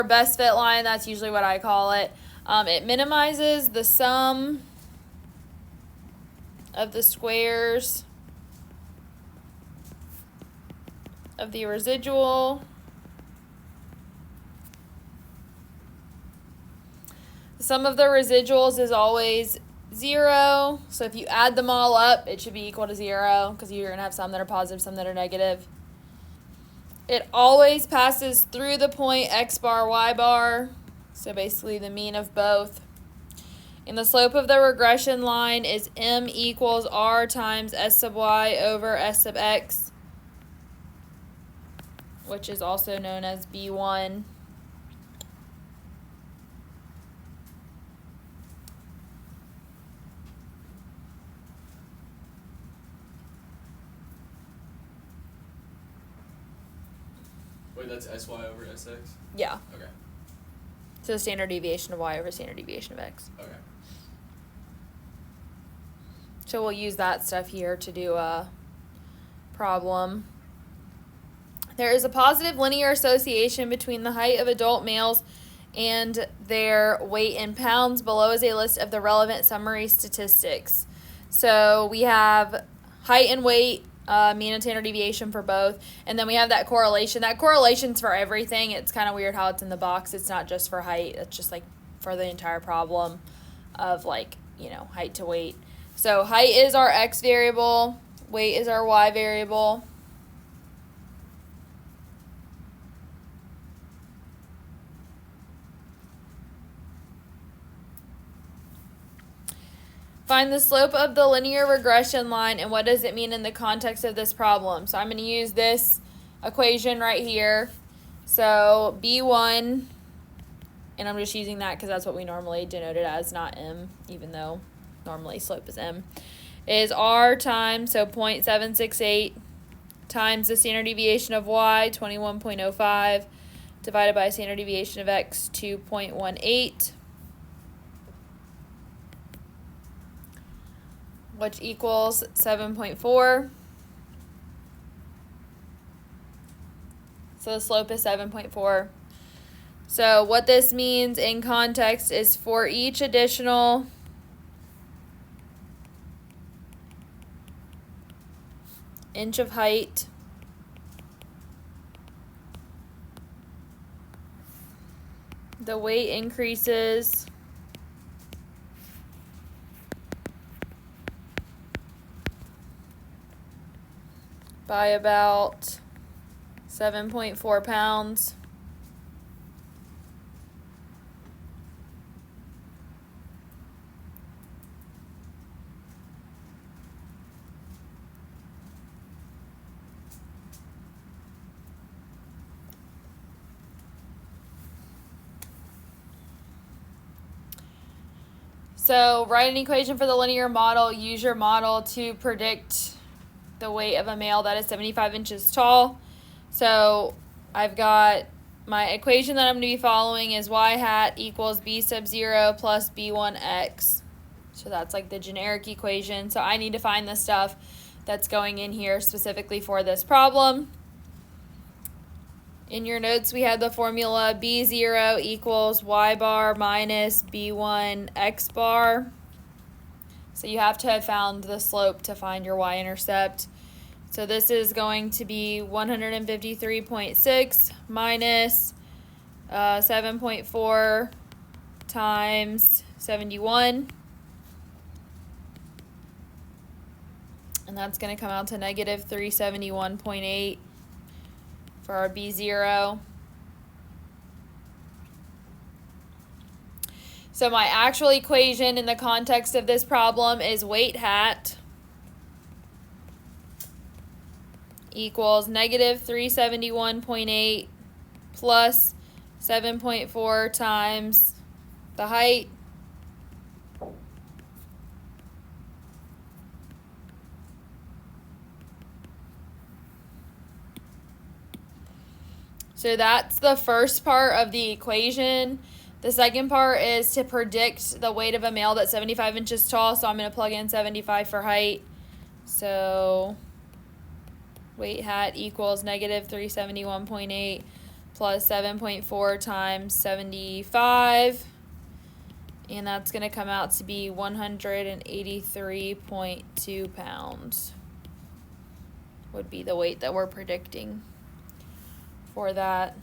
best fit line, that's usually what I call it. It minimizes the sum of the squares of the residual. The sum of the residuals is always 0. So if you add them all up, it should be equal to 0 because you're going to have some that are positive, some that are negative. It always passes through the point x bar, y bar. So basically the mean of both. And the slope of the regression line is m equals r times s sub y over s sub x, which is also known as B1. Wait, that's sy over sx? Yeah. Okay. So the standard deviation of y over standard deviation of x. Okay. So we'll use that stuff here to do a problem. There is a positive linear association between the height of adult males and their weight in pounds. Below is a list of the relevant summary statistics. So we have height and weight, mean and standard deviation for both, and then we have that correlation. That correlation's for everything. It's kind of weird how it's in the box. It's not just for height. It's just like for the entire problem of like, height to weight. So height is our x variable, weight is our y variable. Find the slope of the linear regression line and what does it mean in the context of this problem. So I'm going to use this equation right here. So B1, and I'm just using that because that's what we normally denote it as, not m, even though normally slope is m, is r times, so 0.768 times the standard deviation of y, 21.05, divided by standard deviation of x, 2.18. which equals 7.4. So the slope is 7.4. So what this means in context is for each additional inch of height, the weight increases by about 7.4 pounds. So write an equation for the linear model. Use your model to predict the weight of a male that is 75 inches tall. So I've got my equation that I'm going to be following is y hat equals b sub 0 plus b1x. So that's like the generic equation. So I need to find the stuff that's going in here specifically for this problem. In your notes, we have the formula b0 equals y bar minus b1 x bar. So you have to have found the slope to find your y-intercept. So this is going to be 153.6 minus 7.4 times 71. And that's going to come out to negative 371.8 for our B0. So my actual equation in the context of this problem is weight hat equals negative 371.8 plus 7.4 times the height So that's the first part of the equation. The second part is to predict the weight of a male that's 75 inches tall. So I'm going to plug in 75 for height. So weight hat equals negative 371.8 plus 7.4 times 75. And that's going to come out to be 183.2 pounds would be the weight that we're predicting for that.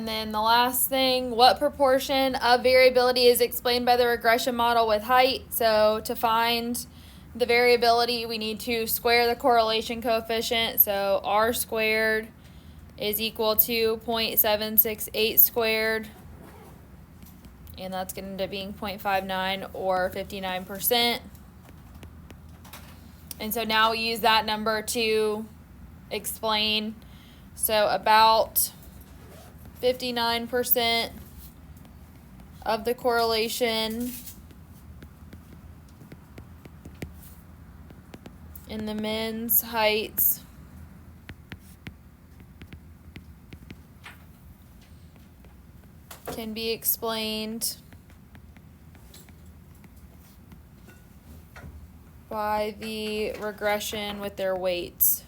And then the last thing, what proportion of variability is explained by the regression model with height? So to find the variability, we need to square the correlation coefficient. So r squared is equal to 0.768 squared. And that's going to end up being 0.59 or 59%. And so now we use that number to explain. So about 59% of the correlation in the men's heights can be explained by the regression with their weights.